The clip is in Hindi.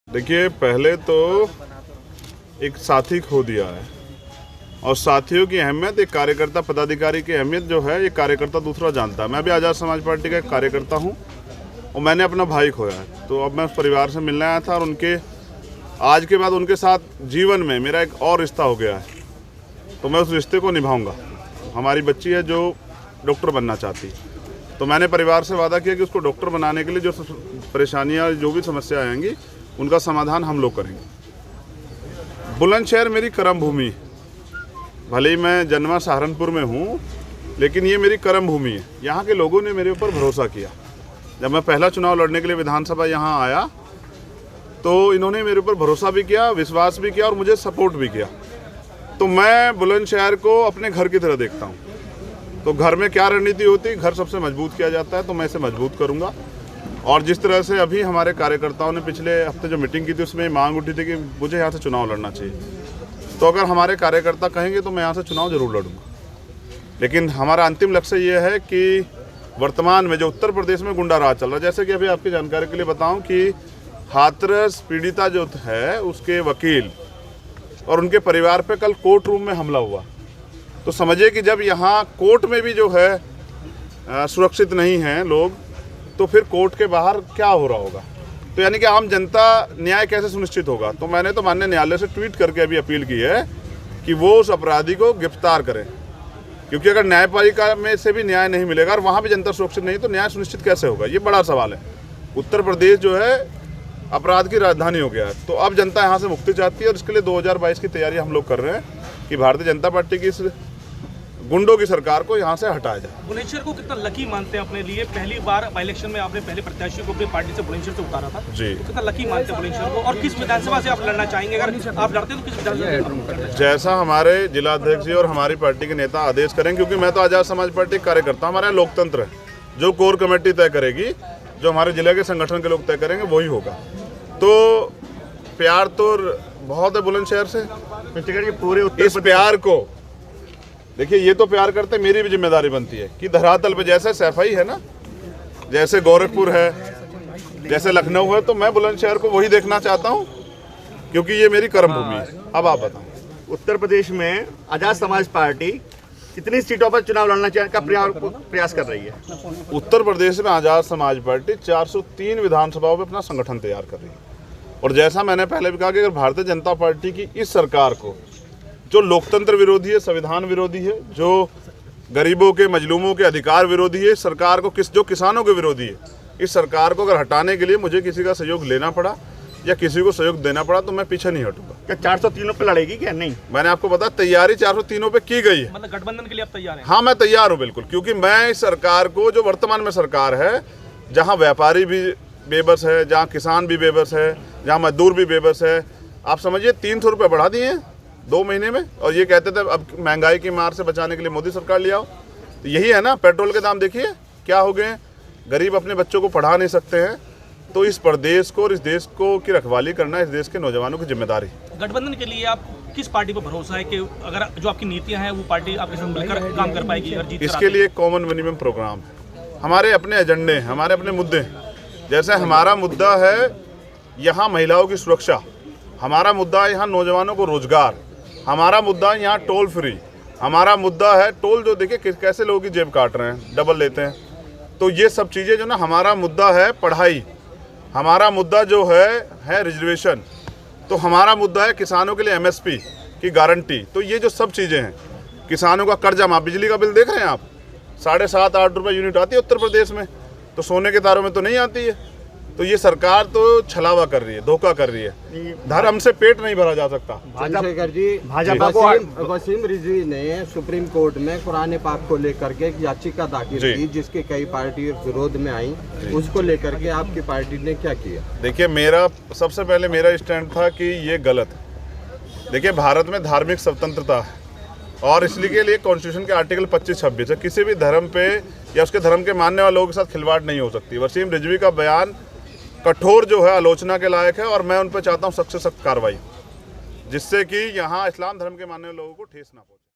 देखिए, पहले तो एक साथी खो दिया है और साथियों की अहमियत, एक कार्यकर्ता पदाधिकारी की अहमियत जो है, ये कार्यकर्ता दूसरा जानता है। मैं भी आज़ाद समाज पार्टी का एक कार्यकर्ता हूँ और मैंने अपना भाई खोया है। तो अब मैं उस परिवार से मिलने आया था और उनके आज के बाद उनके साथ जीवन में मेरा एक और रिश्ता हो गया है, तो मैं उस रिश्ते को निभाऊंगा। हमारी बच्ची है जो डॉक्टर बनना चाहती, तो मैंने परिवार से वादा किया कि उसको डॉक्टर बनाने के लिए जो परेशानियाँ, जो भी समस्या आएंगी, उनका समाधान हम लोग करेंगे। बुलंदशहर मेरी कर्म भूमि, भले ही मैं जन्मा सहारनपुर में हूँ, लेकिन ये मेरी कर्म भूमि है। यहाँ के लोगों ने मेरे ऊपर भरोसा किया। जब मैं पहला चुनाव लड़ने के लिए विधानसभा यहाँ आया, तो इन्होंने मेरे ऊपर भरोसा भी किया, विश्वास भी किया और मुझे सपोर्ट भी किया। तो मैं बुलंदशहर को अपने घर की तरह देखता हूँ। तो घर में क्या रणनीति होती है, घर सबसे मजबूत किया जाता है, तो मैं इसे मजबूत करूँगा। और जिस तरह से अभी हमारे कार्यकर्ताओं ने पिछले हफ्ते जो मीटिंग की थी, उसमें मांग उठी थी कि मुझे यहाँ से चुनाव लड़ना चाहिए, तो अगर हमारे कार्यकर्ता कहेंगे तो मैं यहाँ से चुनाव जरूर लड़ूंगा। लेकिन हमारा अंतिम लक्ष्य ये है कि वर्तमान में जो उत्तर प्रदेश में गुंडा राज चल रहा है, जैसे कि अभी आपकी जानकारी के लिए बताऊं कि हाथरस पीड़िता जो है, उसके वकील और उनके परिवार पे कल कोर्ट रूम में हमला हुआ। तो समझिए कि जब यहाँ कोर्ट में भी जो है सुरक्षित नहीं हैं लोग, तो फिर कोर्ट के बाहर क्या हो रहा होगा। तो यानी कि आम जनता न्याय कैसे सुनिश्चित होगा। तो मैंने तो माननीय न्यायालय से ट्वीट करके अभी अपील की है कि वो उस अपराधी को गिरफ्तार करें, क्योंकि अगर न्यायपालिका में से भी न्याय नहीं मिलेगा और वहाँ भी जनता सुरक्षित नहीं, तो न्याय सुनिश्चित कैसे होगा, ये बड़ा सवाल है। उत्तर प्रदेश जो है अपराध की राजधानी हो गया है, तो अब जनता यहाँ से मुक्ति चाहती है और इसके लिए 2022 की तैयारी हम लोग कर रहे हैं कि भारतीय जनता पार्टी की इस गुंडों की सरकार को यहाँ से हटाया जाए। बुलंदशहर को कितना लकी मानते हैं अपने लिए? पहली बार इलेक्शन में आपने पहले प्रत्याशी को अपनी पार्टी से बुलंदशहर से उतारा था जी, तो कितना लकी मानते हैं बुलंदशहर को? और किस विधानसभा से आप लड़ना चाहेंगे? अगर आप लड़ते हैं तो किस विधानसभा? जैसा हमारे जिला अध्यक्ष जी और हमारी पार्टी के नेता आदेश करें, क्योंकि मैं तो आज़ाद समाज पार्टी कार्यकर्ता, हमारे यहाँ लोकतंत्र है। जो कोर कमेटी तय करेगी, जो हमारे जिले के संगठन के लोग तय करेंगे, वही होगा। तो प्यार तो बहुत है बुलंदशहर से। पूरे इस प्यार को देखिए, ये तो प्यार करते, मेरी भी जिम्मेदारी बनती है कि धरातल पे जैसे सैफई है ना, जैसे गोरखपुर है, जैसे लखनऊ है, तो मैं बुलंदशहर को वही देखना चाहता हूँ, क्योंकि ये मेरी कर्म भूमि है। अब आप बताओ, उत्तर प्रदेश में आज़ाद समाज पार्टी कितनी सीटों पर चुनाव लड़ना का प्रयास कर रही है? उत्तर प्रदेश में आज़ाद समाज पार्टी 403 विधानसभाओं में अपना संगठन तैयार कर रही है। और जैसा मैंने पहले भी कहा कि अगर भारतीय जनता पार्टी की इस सरकार को, जो लोकतंत्र विरोधी है, संविधान विरोधी है, जो गरीबों के, मजलूमों के अधिकार विरोधी है, इस सरकार को जो किसानों के विरोधी है, इस सरकार को अगर हटाने के लिए मुझे किसी का सहयोग लेना पड़ा या किसी को सहयोग देना पड़ा, तो मैं पीछे नहीं हटूंगा। क्या 403 पे लड़ेगी क्या? नहीं, मैंने आपको बताया, तैयारी 403 पे की गई है। मतलब गठबंधन के लिए आप तैयार हैं? हाँ, मैं तैयार हूँ बिल्कुल, क्योंकि मैं इस सरकार को, जो वर्तमान में सरकार है, जहाँ व्यापारी भी बेबस है, जहाँ किसान भी बेबस है, जहाँ मजदूर भी बेबस है, आप समझिए 300 रुपये बढ़ा दिए हैं 2 महीने में, और ये कहते थे अब महंगाई की मार से बचाने के लिए मोदी सरकार ले आओ। तो यही है ना, पेट्रोल के दाम देखिए क्या हो गए, गरीब अपने बच्चों को पढ़ा नहीं सकते हैं। तो इस प्रदेश को और इस देश को की रखवाली करना इस देश के नौजवानों की जिम्मेदारी। गठबंधन के लिए आप किस पार्टी पर भरोसा है कि अगर जो आपकी नीतियां हैं वो पार्टी आपके साथ मिलकर काम कर पाएगी? इसके लिए कॉमन मिनिमम प्रोग्राम है, हमारे अपने एजेंडे हैं, हमारे अपने मुद्दे हैं। जैसे हमारा मुद्दा है यहाँ महिलाओं की सुरक्षा, हमारा मुद्दा है यहाँ नौजवानों को रोजगार, हमारा मुद्दा है यहाँ टोल फ्री, हमारा मुद्दा है टोल जो देखिए कैसे लोगों की जेब काट रहे हैं, डबल लेते हैं। तो ये सब चीज़ें जो ना, हमारा मुद्दा है पढ़ाई, हमारा मुद्दा जो है रिजर्वेशन, तो हमारा मुद्दा है किसानों के लिए MSP की गारंटी। तो ये जो सब चीज़ें हैं, किसानों का कर्जा माफ, बिजली का बिल देख रहे हैं आप, 7.5-8 रुपये यूनिट आती है उत्तर प्रदेश में, तो सोने के तारों में तो नहीं आती है। तो ये सरकार तो छलावा कर रही है, धोखा कर रही है। धर्म से पेट नहीं भरा जा सकता। चंद्रशेखर जी, भाजपा को वसीम रिजवी ने सुप्रीम कोर्ट में कुरान पाक को लेकर के एक याचिका दाखिल की, जिसके कई पार्टी विरोध में आई, उसको लेकर के आपकी पार्टी ने क्या किया? देखिए, मेरा सबसे पहले मेरा स्टैंड था कि ये गलत है। देखिए, भारत में धार्मिक स्वतंत्रता है और इसलिए के लिए कॉन्स्टिट्यूशन के आर्टिकल 25-26 है, किसी भी धर्म पे या उसके धर्म के मानने वाले लोगों के साथ खिलवाड़ नहीं हो सकती। वसीम रिजवी का बयान कठोर जो है आलोचना के लायक है और मैं उन पर चाहता हूँ सख्त से सख्त कार्रवाई, जिससे कि यहाँ इस्लाम धर्म के मानने वाले लोगों को ठेस ना पहुँचे।